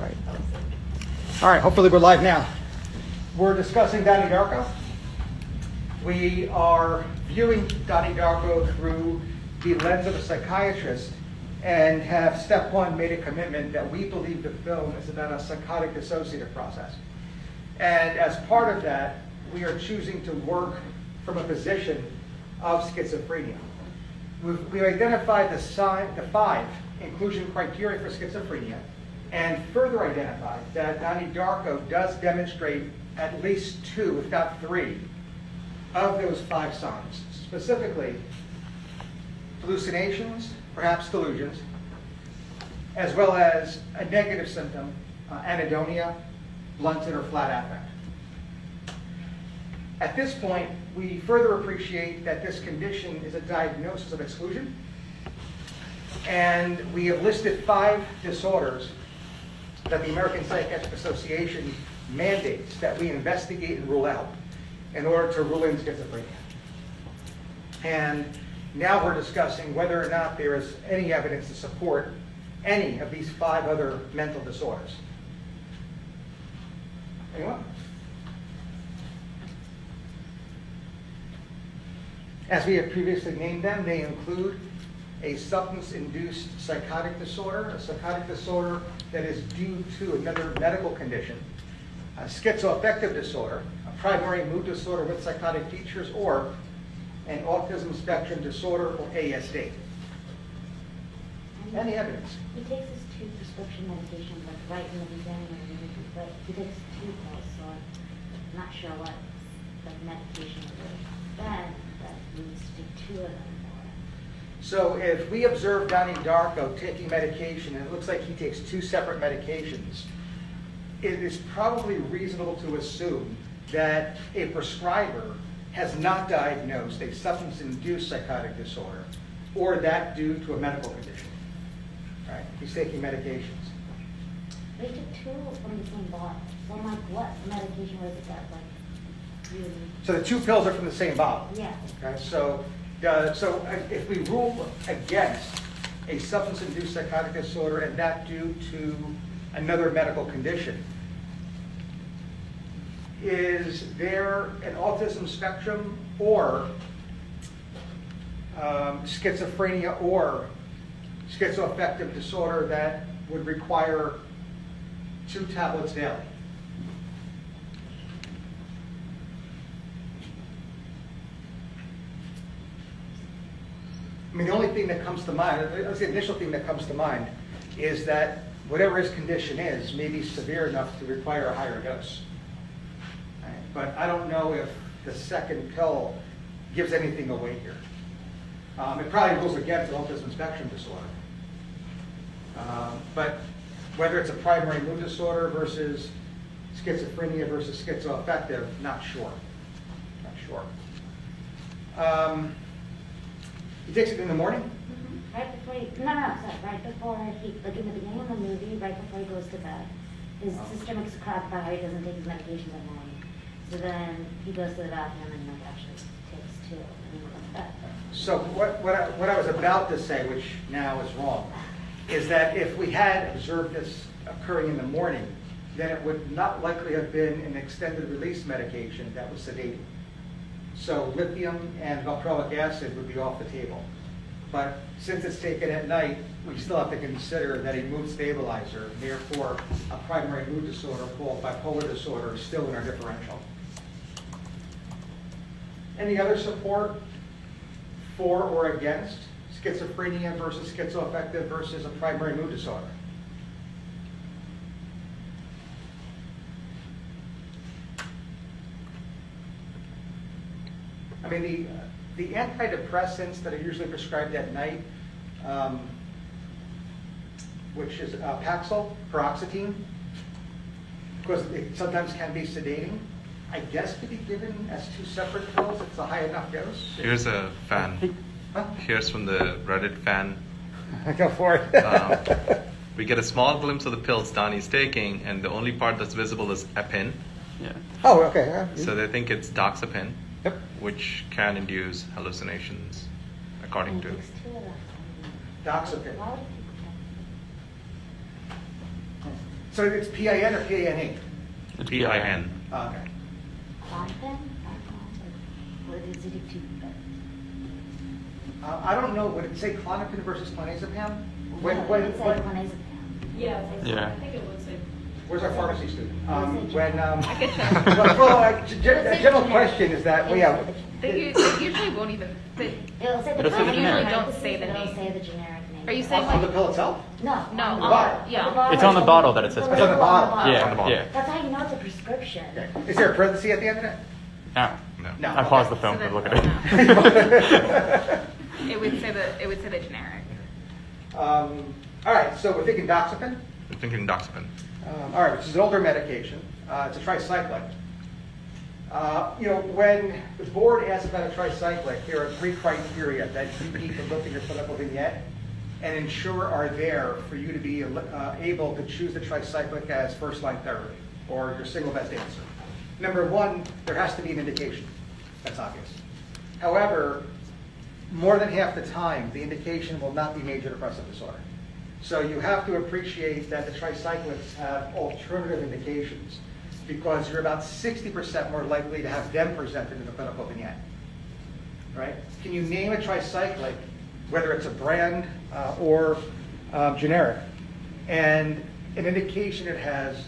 Right. All right, hopefully we're live now. We're discussing Donnie Darko. We are viewing Donnie Darko through the lens of a psychiatrist and have, step one, made a commitment that we believe the film is about a psychotic dissociative process. And as part of that, we are choosing to work from a position of schizophrenia. We've identified the 5 inclusion criteria for schizophrenia, and further identified that Donnie Darko does demonstrate at least 2, if not 3, of those 5 signs. Specifically, hallucinations, perhaps delusions, as well as a negative symptom, anhedonia, blunted or flat affect. At this point, we further appreciate that this condition is a diagnosis of exclusion, and we have listed 5 disorders that the American Psychiatric Association mandates that we investigate and rule out in order to rule in schizophrenia. And now we're discussing whether or not there is any evidence to support any of these 5 other mental disorders. Anyone? As we have previously named them, they include a substance-induced psychotic disorder, a psychotic disorder that is due to another medical condition, a schizoaffective disorder, a primary mood disorder with psychotic features, or an autism spectrum disorder, or ASD. Any evidence? He takes his 2 prescription medications like right in the beginning, but he takes 2 pills, so I'm not sure what the medication is. Then that needs to be 2 of them. So if we observe Donnie Darko taking medication, and it looks like he takes 2 separate medications, it is probably reasonable to assume that a prescriber has not diagnosed a substance-induced psychotic disorder, or that due to a medical condition. Right? He's taking medications. They took 2 from the same bottle. So I'm like, what medication was it that really? So the 2 pills are from the same bottle. Yeah. Okay, so if we rule against a substance-induced psychotic disorder and that due to another medical condition, is there an autism spectrum or schizophrenia or schizoaffective disorder that would require 2 tablets daily? I mean, the only thing that comes to mind, the initial thing that comes to mind, is that whatever his condition is may be severe enough to require a higher dose. Right? But I don't know if the second pill gives anything away here. It probably rules against autism spectrum disorder. But whether it's a primary mood disorder versus schizophrenia versus schizoaffective, not sure. Not sure. He takes it in the morning? Mm-hmm. Right before right before he, like in the beginning of the movie, right before he goes to bed. His sister makes a crack about how he doesn't take his medication in the morning. So then he goes to the bathroom and like actually takes 2 and he goes to bed. So what I was about to say, which now is wrong, is that if we had observed this occurring in the morning, then it would not likely have been an extended release medication that was sedating. So lithium and valproic acid would be off the table. But since it's taken at night, we still have to consider that a mood stabilizer, therefore a primary mood disorder called bipolar disorder, is still in our differential. Any other support for or against schizophrenia versus schizoaffective versus a primary mood disorder? I mean, the antidepressants that are usually prescribed at night, which is Paxil, paroxetine, because it sometimes can be sedating, I guess could be given as 2 separate pills. It's a high enough dose. Here's a fan. Huh? Here's from the Reddit fan. Go for it. We get a small glimpse of the pills Donnie's taking, and the only part that's visible is a pin. Yeah. Oh, okay. So they think it's doxepin, Yep. which can induce hallucinations, according to. Doxepin. So it's PIN or PANE? PIN. Okay. Klonopin? What is it to? I don't know, would it say Klonopin versus clonazepam? It's like clonazepam. Yeah. Yeah. I think it would say. Where's our pharmacy student? It's When, I could check. a general question is that, well, yeah. They usually won't even. It'll say the It'll say the brand generic. name, Don't say the it'll name. say the generic name. Are you saying On the like? pill itself? No. No, on the on bottle. the, yeah. bottle. It's on the bottle that it says. The It's on the label bottle. Yeah, On the bottle. yeah. That's how you know it's a prescription. Okay. Is there a parenthesis at the end of it? No. No. No. I paused the So film then- to look at it. It would say the generic. All right, so we're thinking doxepin. I'm thinking doxepin. All right, which is an older medication. It's a tricyclic. When the board asks about a tricyclic, there are 3 criteria that you need to look at your clinical vignette and ensure are there for you to be able to choose the tricyclic as first-line therapy or your single best answer. Number 1, there has to be an indication. That's obvious. However, more than half the time, the indication will not be major depressive disorder. So you have to appreciate that the tricyclics have alternative indications because you're about 60% more likely to have them presented in the clinical vignette. Right? Can you name a tricyclic, whether it's a brand or generic, and an indication it has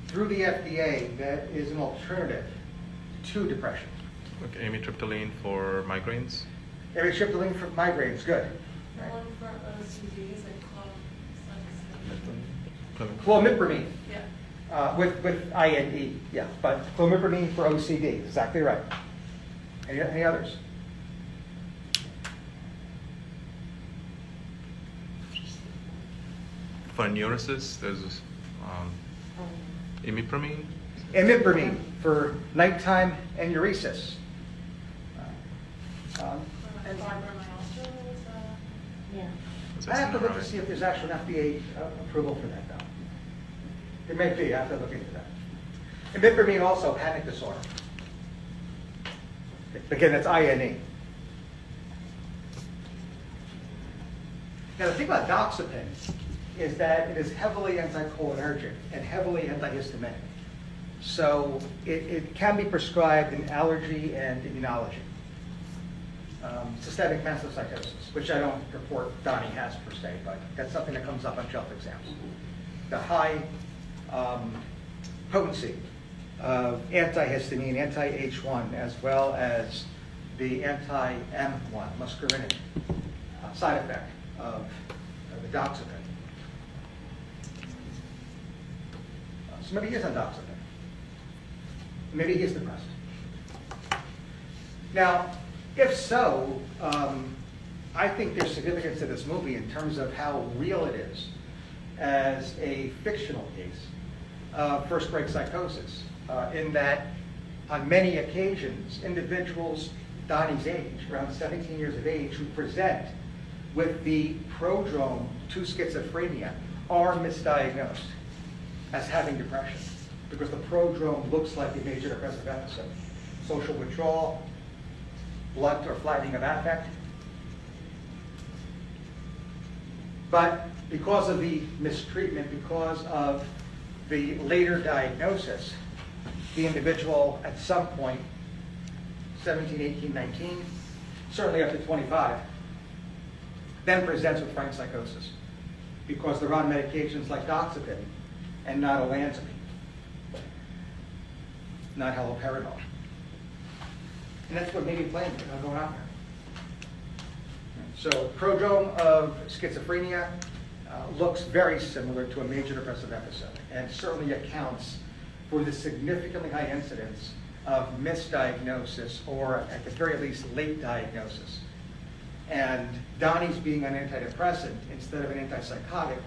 through the FDA that is an alternative to depression? Like amitriptyline for migraines. Amitriptyline for migraines, good. The one for OCD is like Clomipramine. Yeah. With INE, yeah, but clomipramine for OCD, exactly right. Any others? For neurosis, there's imipramine. Imipramine for nighttime enuresis. And fibromyalgia was Yeah. Is I that have to look to right? see if there's actual FDA approval for that, though. There may be, I have to look into that. Imipramine also, panic disorder. Again, that's INE. Now, the thing about doxepin is that it is heavily anticholinergic and heavily antihistaminic. So it can be prescribed in allergy and immunology. Systemic mastocytosis, which I don't report Donnie has per se, but that's something that comes up on shelf exams. The high potency of antihistamine, anti-H1, as well as the anti-M1, muscarinic, side effect of the doxepin. So maybe he is on doxepin. Maybe he is depressed. Now, if so, I think there's significance to this movie in terms of how real it is as a fictional case of first-break psychosis, in that on many occasions, individuals Donnie's age, around 17 years of age, who present with the prodrome to schizophrenia are misdiagnosed as having depression because the prodrome looks like a major depressive episode. Social withdrawal, blunt or flattening of affect. But because of the mistreatment, because of the later diagnosis, the individual at some point, 17, 18, 19, certainly up to 25, then presents with frank psychosis because they're on medications like doxepin and not olanzapine, not haloperidol. And that's what may be going on here. So prodrome of schizophrenia looks very similar to a major depressive episode and certainly accounts for the significantly high incidence of misdiagnosis or at the very least late diagnosis. And Donnie's being an antidepressant instead of an antipsychotic,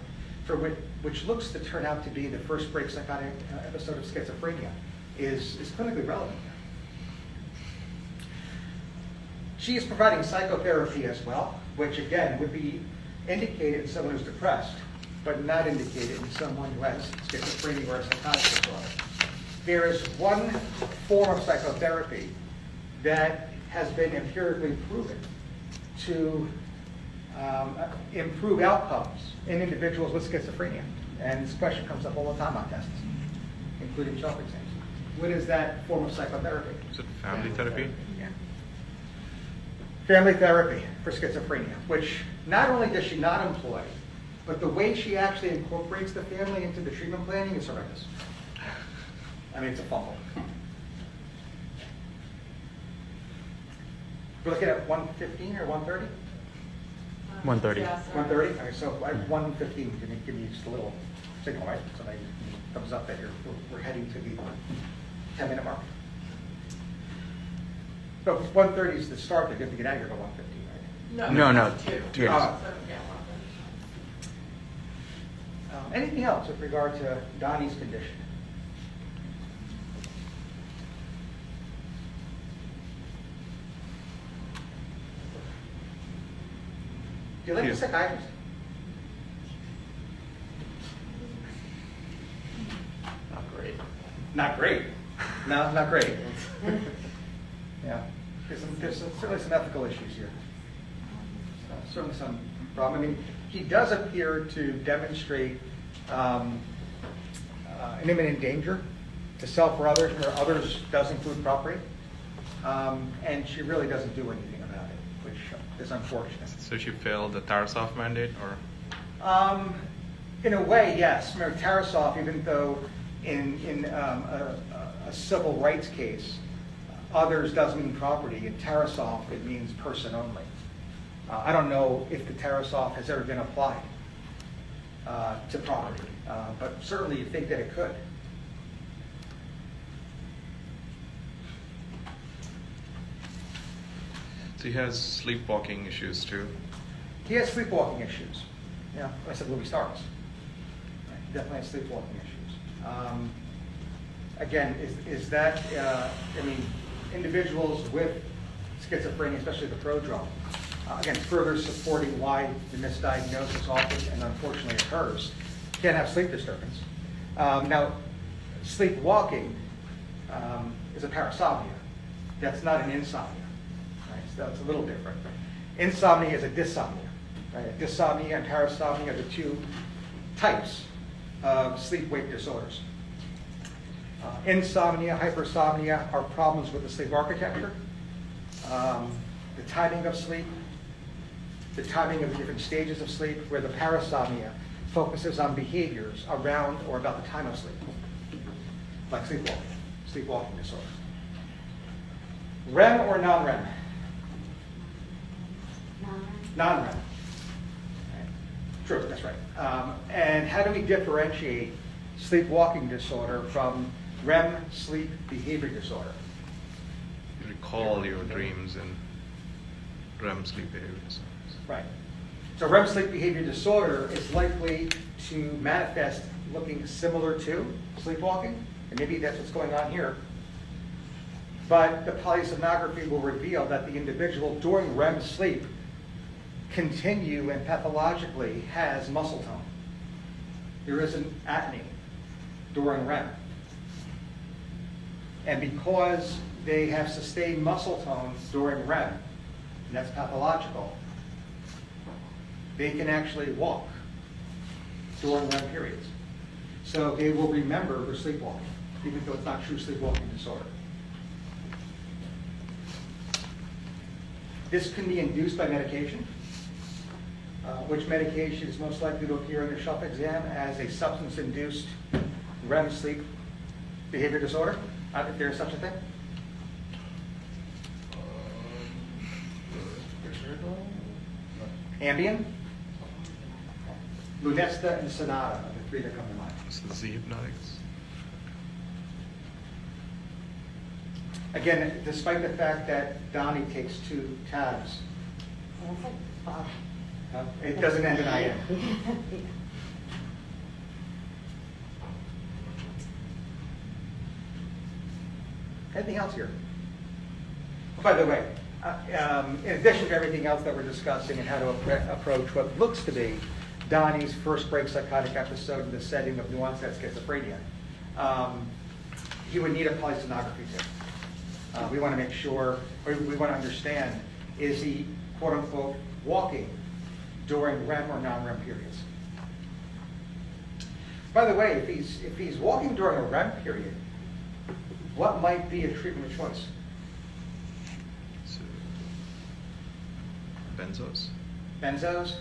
for which looks to turn out to be the first break psychotic episode of schizophrenia, is clinically relevant here. She is providing psychotherapy as well, which again would be indicated in someone who's depressed, but not indicated in someone who has schizophrenia or a psychotic disorder. There is one form of psychotherapy that has been empirically proven to improve outcomes in individuals with schizophrenia, And this question comes up all the time on tests, including shelf exams. What is that form of psychotherapy? Is it family therapy? Yeah. Family therapy for schizophrenia, which not only does she not employ, but the way she actually incorporates the family into the treatment planning is horrendous. I mean, it's a fumble. We're looking at 115 or 130? 130. Yeah, sorry. 130? Okay, so at 115, can you give me just a little signal, right? So maybe thumbs up that we're heading to the 10-minute mark. So 130 is the start, they're good to get out of here by 115, right? No, Two. yes. So, yeah, 1:30. Anything else with regard to Donnie's condition? Do you like the Yeah. psychiatrist? Not great. Not great. No, not great. Yeah, there's certainly some ethical issues here. Certainly some problem. I mean, he does appear to demonstrate an imminent danger to self or others, where others does include property. And she really doesn't do anything about it, which is unfortunate. So she failed the Tarasov mandate, or? In a way, yes. Remember, Tarasov, even though in a civil rights case, others does mean property. In Tarasov, it means person only. I don't know if the Tarasov has ever been applied to property, but certainly you think that it could. So he has sleepwalking issues too. He has sleepwalking issues. Yeah, I said movie stars. Right, he definitely has sleepwalking issues. Again, is that, I mean, individuals with schizophrenia, especially the prodrome, again, further supporting why the misdiagnosis often and unfortunately occurs, can have sleep disturbance. Now, sleepwalking is a parasomnia. That's not an insomnia. Right? So it's a little different. Insomnia is a dysomnia. Right? Dysomnia and parasomnia are the two types of sleep-wake disorders. Insomnia, hypersomnia are problems with the sleep architecture, the timing of sleep, the timing of the different stages of sleep, where the parasomnia focuses on behaviors around or about the time of sleep, like sleepwalking disorder. REM or non-REM? Non-REM. Right. True, that's right. And how do we differentiate sleepwalking disorder from REM sleep behavior disorder? You recall your dreams and REM sleep behavior disorders. Right. So REM sleep behavior disorder is likely to manifest looking similar to sleepwalking, and maybe that's what's going on here. But the polysomnography will reveal that the individual during REM sleep continue and pathologically has muscle tone. There isn't atony during REM. And because they have sustained muscle tone during REM, and that's pathological, they can actually walk during REM periods. So they will remember their sleepwalking, even though it's not true sleepwalking disorder. This can be induced by medication. Which medication is most likely to appear in the shelf exam as a substance-induced REM sleep behavior disorder, if there is such a thing? Ambien, Lunesta, and Sonata are the three that come to mind. So Z hypnotics. Again, despite the fact that Donnie takes 2 tabs, it doesn't end in IN. Anything else here? By the way, in addition to everything else that we're discussing and how to approach what looks to be Donnie's first break psychotic episode in the setting of new onset schizophrenia, he would need a polysomnography too. We want to make sure, or we want to understand, is he quote unquote walking during REM or non-REM periods? By the way, if he's walking during a REM period, what might be a treatment of choice? So, benzos. Benzos?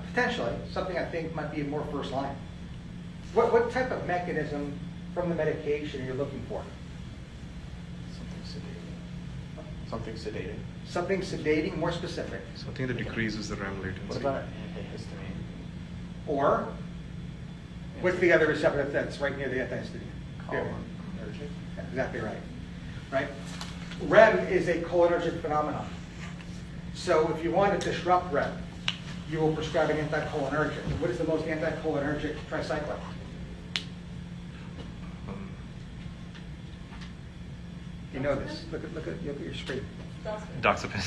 Potentially. Something I think might be more first line. What type of mechanism from the medication are you looking for? Something sedating. Something sedating, more specific. Something that decreases the REM latency. What about antihistamine? Or, what's the other receptor that's right near the antihistamine? Cholinergic? Exactly right. Right? REM is a cholinergic phenomenon. So if you want to disrupt REM, you will prescribe an anticholinergic. What is the most anticholinergic tricyclic? You know this. Look at your screen. Doxepin. Doxepin.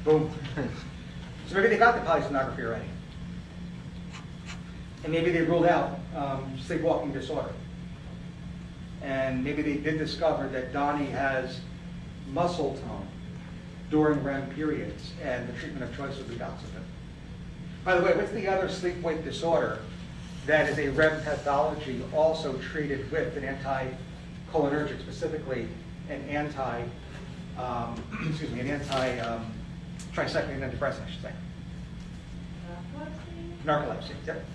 Boom. So maybe they got the polysomnography already. And maybe they ruled out sleepwalking disorder. And maybe they did discover that Donnie has muscle tone during REM periods, and the treatment of choice would be doxepin. By the way, what's the other sleep-wake disorder that is a REM pathology also treated with an anticholinergic, specifically an tricyclic antidepressant, I should say. Narcolepsy, yep.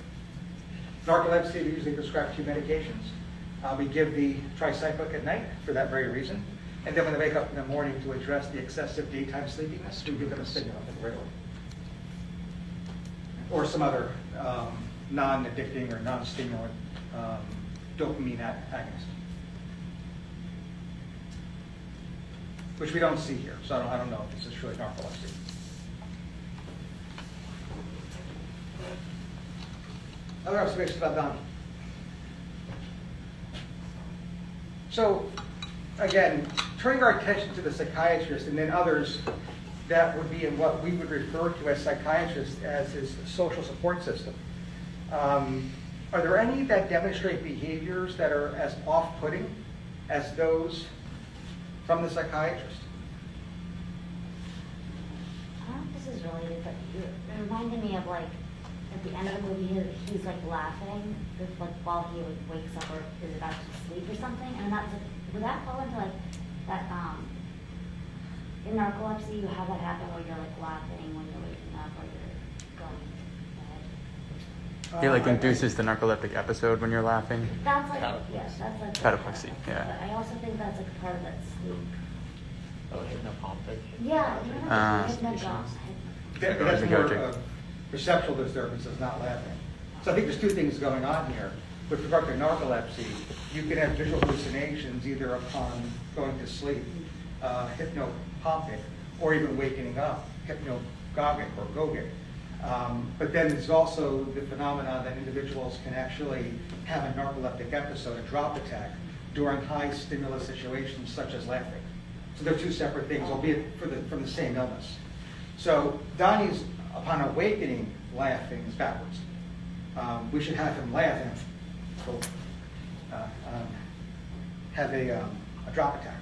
Narcolepsy, we usually prescribe 2 medications. We give the tricyclic at night for that very reason. And then when they wake up in the morning to address the excessive daytime sleepiness, we give them a stimulant like Ritalin. Or some other non-addicting or non-stimulant dopamine agonist. Which we don't see here, so I don't know if this is really narcolepsy. Other observations about Donnie. So, again, turning our attention to the psychiatrist and then others that would be in what we would refer to as psychiatrists as his social support system. Are there any that demonstrate behaviors that are as off-putting as those from the psychiatrist? I don't know if this is related, but it reminded me of like at the end of the movie, he's like laughing with like while he like wakes up or is about to sleep or something, and that's like, would that fall into like that? In narcolepsy, you have that happen where you're like laughing when you're waking up or you're going to bed. It like induces the narcoleptic episode when you're laughing. That's like Cataplexy. yes, that's like Cataplexy, yeah. But I also think that's like part of that sleep. Oh, hypnopompic. Yeah, you know, hypnagogic. That's more Hypnagogic. of perceptual disturbances, not laughing. So I think there's 2 things going on here. With regard to narcolepsy, you can have visual hallucinations either upon going to sleep, hypnopompic, or even waking up, hypnagogic or gogic. But then there's also the phenomenon that individuals can actually have a narcoleptic episode, a drop attack, during high stimulus situations such as laughing. So they're 2 separate things, albeit from the same illness. So Donnie's, upon awakening, laughing is backwards. We should have him laugh and have a drop attack.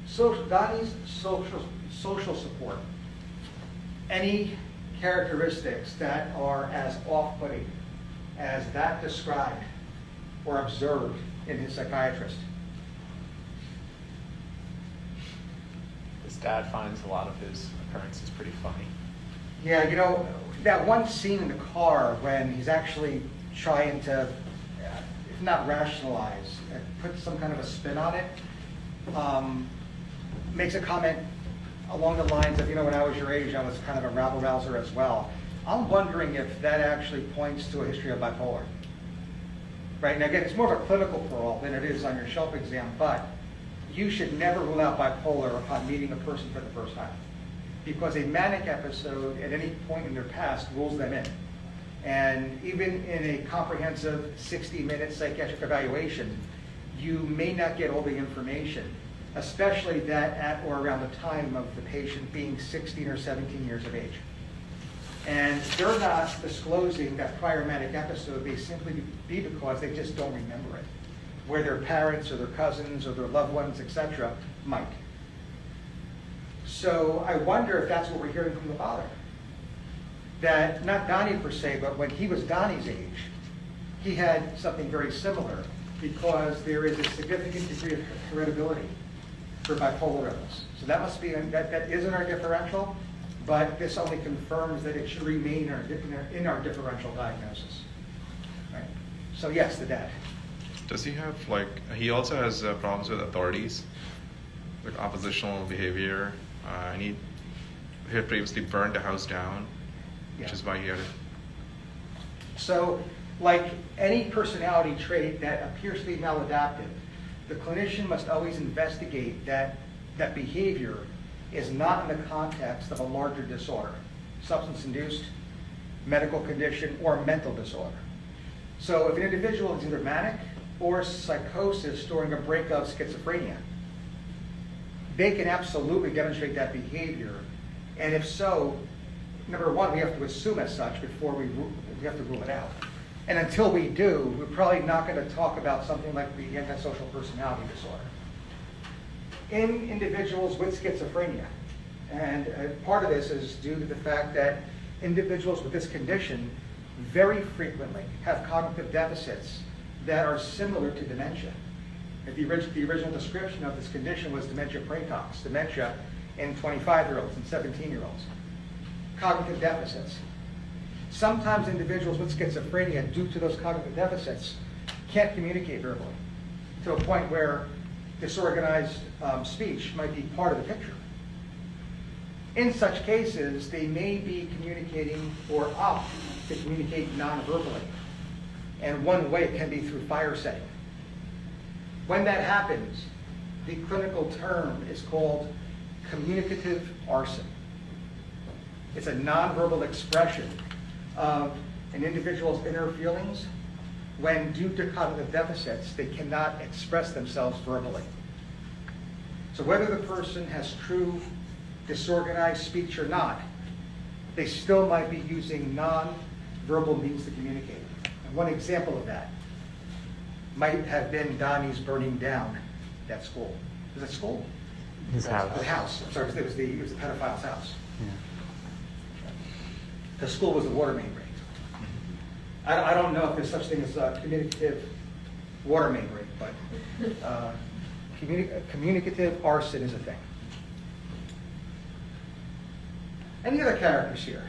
So Donnie's social support. Any characteristics that are as off-putting as that described or observed in his psychiatrist? His dad finds a lot of his occurrences pretty funny. Yeah, you know, that one scene in the car when he's actually trying to, if not rationalize, put some kind of a spin on it, makes a comment along the lines of, you know, when I was your age, I was kind of a rabble-rouser as well. I'm wondering if that actually points to a history of bipolar. Right, and again, it's more of a clinical parole than it is on your shelf exam, but you should never rule out bipolar upon meeting a person for the first time. Because a manic episode at any point in their past rules them in. And even in a comprehensive 60-minute psychiatric evaluation, you may not get all the information, especially that at or around the time of the patient being 16 or 17 years of age. And they're not disclosing that prior manic episode may simply be because they just don't remember it, where their parents or their cousins or their loved ones, etc., might. So I wonder if that's what we're hearing from the father. that, not Donnie per se, but when he was Donnie's age, he had something very similar because there is a significant degree of heritability for bipolar illness. So that must be, that isn't our differential, but this only confirms that it should remain in our differential diagnosis. Right? So yes, the dad. Does he have like, he also has problems with authorities, like oppositional behavior, and he had previously burned a house down, which Yeah. is why he had it. So, like any personality trait that appears to be maladaptive, the clinician must always investigate that behavior is not in the context of a larger disorder, substance-induced, medical condition, or mental disorder. So if an individual is either manic or psychosis during a break of schizophrenia, they can absolutely demonstrate that behavior. And if so, number one, we have to assume as such before we have to rule it out. And until we do, we're probably not going to talk about something like the antisocial personality disorder. In individuals with schizophrenia, and part of this is due to the fact that individuals with this condition very frequently have cognitive deficits that are similar to dementia. The original description of this condition was dementia praecox, dementia in 25-year-olds and 17-year-olds. Cognitive deficits. Sometimes individuals with schizophrenia, due to those cognitive deficits, can't communicate verbally to a point where disorganized speech might be part of the picture. In such cases, they may be communicating or opt to communicate non-verbally. And one way can be through fire setting. When that happens, the clinical term is called communicative arson. It's a nonverbal expression of an individual's inner feelings when, due to cognitive deficits, they cannot express themselves verbally. So whether the person has true disorganized speech or not, they still might be using non-verbal means to communicate. And one example of that might have been Donnie's burning down that school. Was it school? His house. The house. I'm sorry, it was the pedophile's house. The school was the water main break. I don't know if there's such thing as communicative water main break, but communicative arson is a thing. Any other characters here?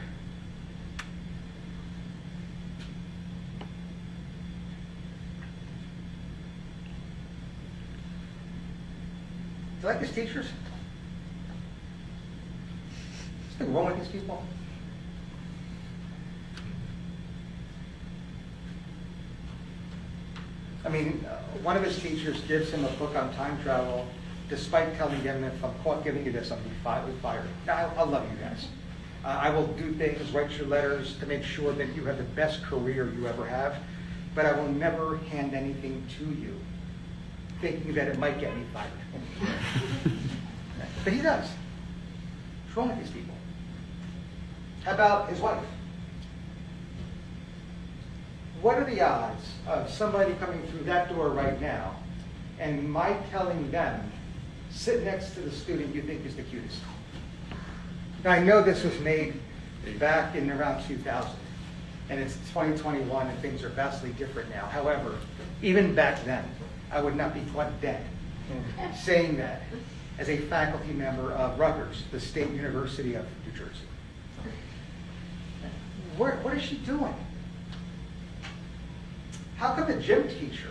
Do you like his teachers? Is there wrong with these people? I mean, one of his teachers gives him a book on time travel, despite telling him, if I'm caught giving you this, I'll be fired. I love you guys. I will do things, write your letters to make sure that you have the best career you ever have, but I will never hand anything to you thinking that it might get me fired. But he does. What's wrong with these people? How about his wife? What are the odds of somebody coming through that door right now and my telling them, sit next to the student you think is the cutest? Now, I know this was made back in around 2000, and it's 2021 and things are vastly different now. However, even back then, I would not be caught dead saying that as a faculty member of Rutgers, the State University of New Jersey. What is she doing? How come the gym teacher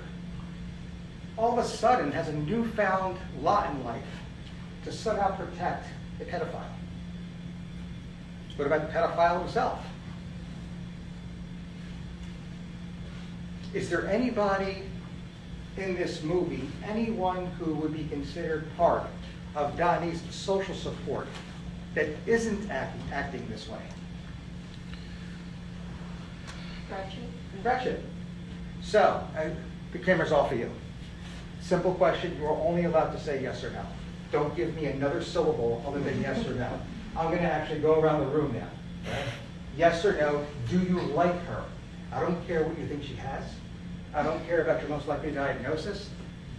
all of a sudden has a newfound lot in life to somehow protect a pedophile? What about the pedophile himself? Is there anybody in this movie, anyone who would be considered part of Donnie's social support that isn't acting this way? Gretchen. So, the camera's off of you. Simple question, you are only allowed to say yes or no. Don't give me another syllable other than yes or no. I'm going to actually go around the room now. Right? Yes or no, do you like her? I don't care what you think she has. I don't care about your most likely diagnosis.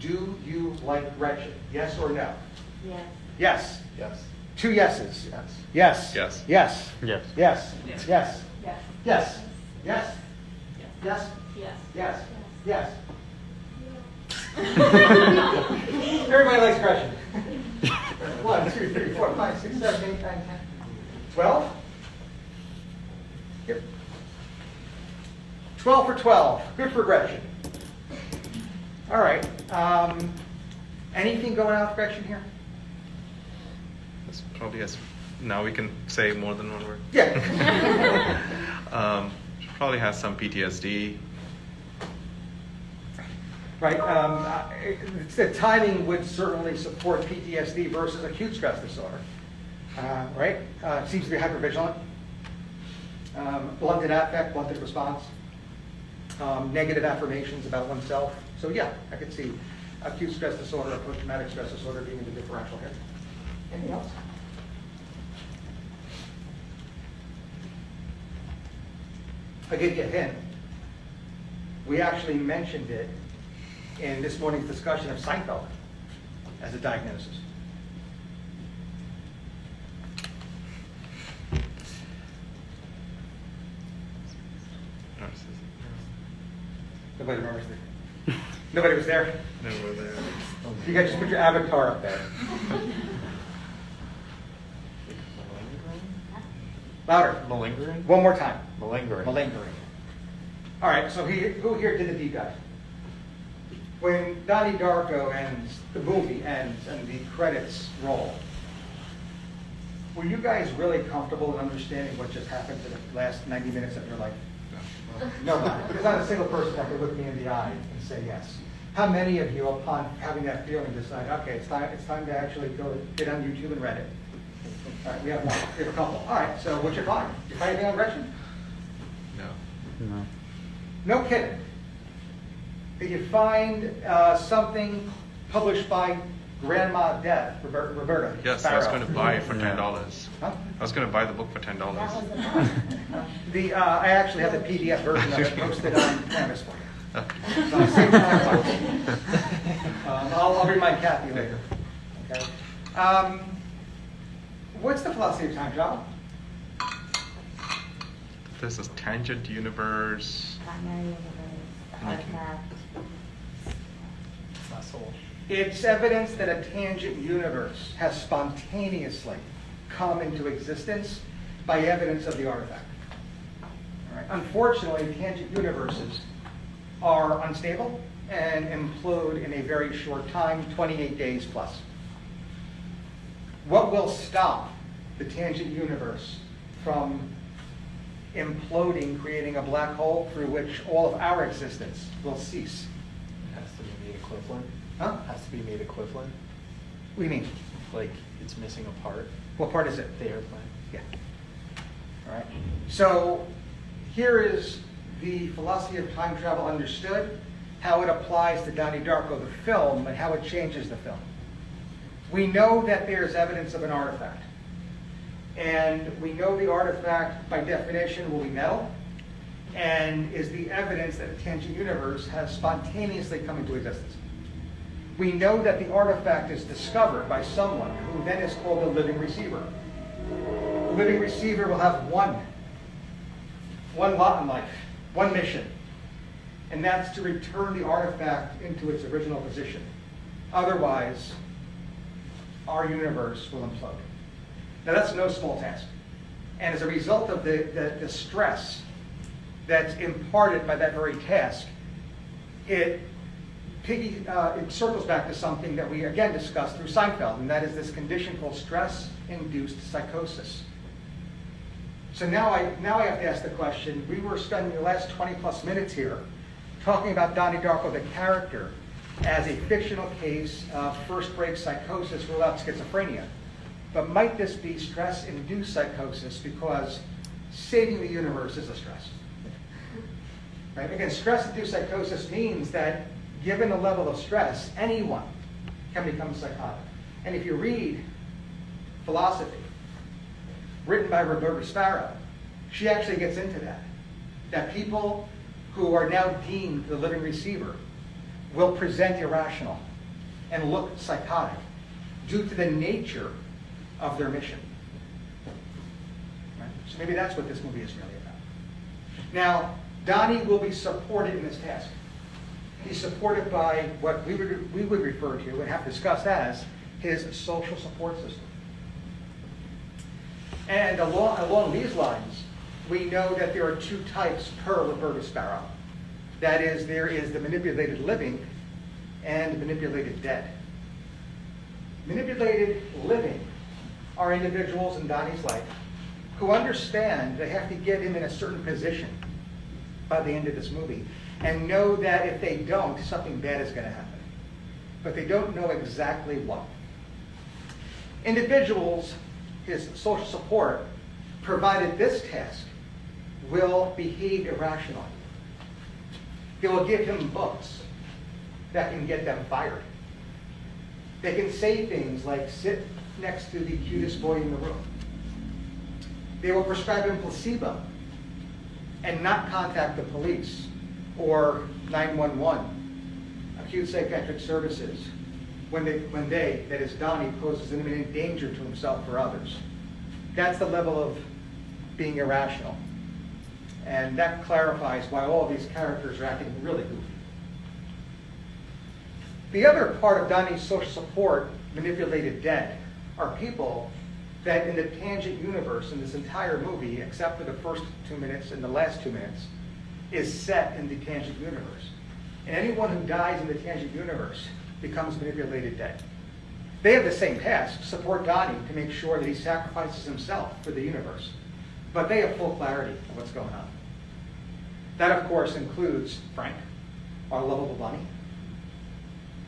Do you like Gretchen? Yes or no? Yes. Yes. Yes. 2 yeses. Yes. Yes. Yes. Yes. Yes. Yes. Yes. Yes. Yes. Yes. Yes. Yes. Yes. Yes. Yes. Everybody likes Gretchen. 1, 2, 3, 4, 5, 6, 7, 8, 9, 10. 12? Yep. 12 for 12. Good for Gretchen. All right. Anything going on with Gretchen here? This probably has. Now we can say more than one word. Yeah. She probably has some PTSD. Right. The timing would certainly support PTSD versus acute stress disorder. Right? Seems to be hypervigilant. Blunted affect, blunted response. Negative affirmations about oneself. So yeah, I could see acute stress disorder or post-traumatic stress disorder being the differential here. Anything else? I'll give you a hint. We actually mentioned it in this morning's discussion of Seinfeld as a diagnosis. Nobody remembers it. Nobody was there? Never there. You guys just put your avatar up there. Louder. Malingering? One more time. Malingering. Malingering. All right, so who here did the deep dive? When Donnie Darko ends, the movie ends, and the credits roll, were you guys really comfortable in understanding what just happened to the last 90 minutes of your life? Nobody. There's not a single person that could look me in the eye and say yes. How many of you, upon having that feeling, decide, okay, it's time to actually go get on YouTube and Reddit? All right, we have one. We have a couple. All right, so what's your find? You find anything on Gretchen? No. No kidding. Did you find something published by Grandma Death, Roberta? Yes, I was Sparrow? going to buy it for $10. Huh? I was going to buy the book for $10. That was the one. I actually have the PDF version of it posted on Canvas for you. So I'll save time. I'll remind Kathy later. Okay. What's the philosophy of time, John? This is tangent universe. Primary universe, artifact. Muscle. It's evidence that a tangent universe has spontaneously come into existence by evidence of the artifact. All right. Unfortunately, tangent universes are unstable and implode in a very short time, 28 days plus. What will stop the tangent universe from imploding, creating a black hole through which all of our existence will cease? It has to be made equivalent. Huh? Has to be made equivalent. What do you mean? Like it's missing a part. What part is it? The airplane. Yeah. All right. So here is the philosophy of time travel understood, how it applies to Donnie Darko, the film, and how it changes the film. We know that there's evidence of an artifact. And we know the artifact, by definition, will be metal, and is the evidence that a tangent universe has spontaneously come into existence. We know that the artifact is discovered by someone who then is called a living receiver. The living receiver will have one lot in life, one mission, and that's to return the artifact into its original position. Otherwise, our universe will implode. Now that's no small task. And as a result of the stress that's imparted by that very task, it circles back to something that we again discussed through Seinfeld, and that is this condition called stress-induced psychosis. So now I have to ask the question, we were spending the last 20 plus minutes here talking about Donnie Darko, the character, as a fictional case of first-break psychosis ruled out schizophrenia. But might this be stress-induced psychosis because saving the universe is a stress? Right? Again, stress-induced psychosis means that given the level of stress, anyone can become psychotic. And if you read philosophy, written by Roberta Sparrow, she actually gets into that people who are now deemed the living receiver will present irrational and look psychotic due to the nature of their mission. Right? So maybe that's what this movie is really about. Now, Donnie will be supported in this task. He's supported by what we would refer to and have discussed as his social support system. And along these lines, we know that there are two types per Roberta Sparrow. That is, there is the manipulated living and the manipulated dead. Manipulated living are individuals in Donnie's life who understand they have to get him in a certain position by the end of this movie and know that if they don't, something bad is going to happen. But they don't know exactly what. Individuals, his social support, provided this task, will behave irrationally. They will give him books that can get them fired. They can say things like, sit next to the cutest boy in the room. They will prescribe him placebo and not contact the police or 911, acute psychiatric services, when they, that is Donnie, poses an imminent danger to himself or others. That's the level of being irrational. And that clarifies why all these characters are acting really goofy. The other part of Donnie's social support, manipulated dead, are people that in the tangent universe in this entire movie, except for the first 2 minutes and the last 2 minutes, is set in the tangent universe. And anyone who dies in the tangent universe becomes manipulated dead. They have the same task, support Donnie to make sure that he sacrifices himself for the universe. But they have full clarity of what's going on. That, of course, includes Frank, our lovable bunny.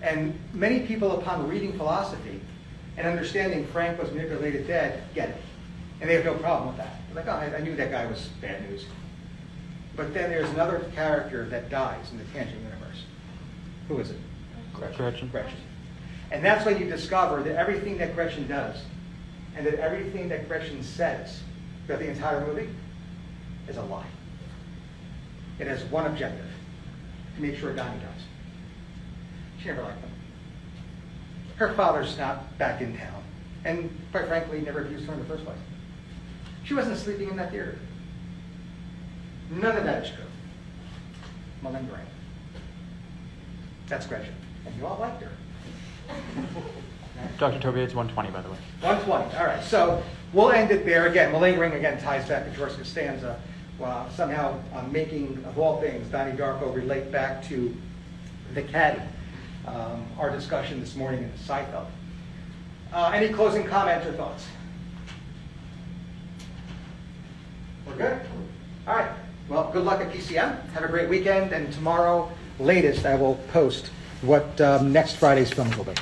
And many people, upon reading philosophy and understanding Frank was manipulated dead, get it. And they have no problem with that. They're like, oh, I knew that guy was bad news. But then there's another character that dies in the tangent universe. Who is it? Gretchen. Gretchen. And that's when you discover that everything that Gretchen does and that everything that Gretchen says throughout the entire movie is a lie. It has one objective, to make sure Donnie dies. She never liked him. Her father's not back in town, and quite frankly, never abused her in the first place. She wasn't sleeping in that theater. None of that is true. Malingering. That's Gretchen. And you all liked her. Dr. Tobias, 120, by the way. 120. All right. So we'll end it there. Again, malingering again ties back to George Costanza. Somehow making, of all things, Donnie Darko relate back to the caddy. Our discussion this morning in Seinfeld. Any closing comments or thoughts? We're good? All right. Well, good luck at PCM. Have a great weekend. And tomorrow, latest, I will post what next Friday's films will be.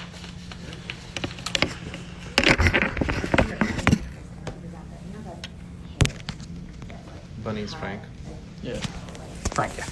Bunny's Frank. Yeah. Frank, yeah.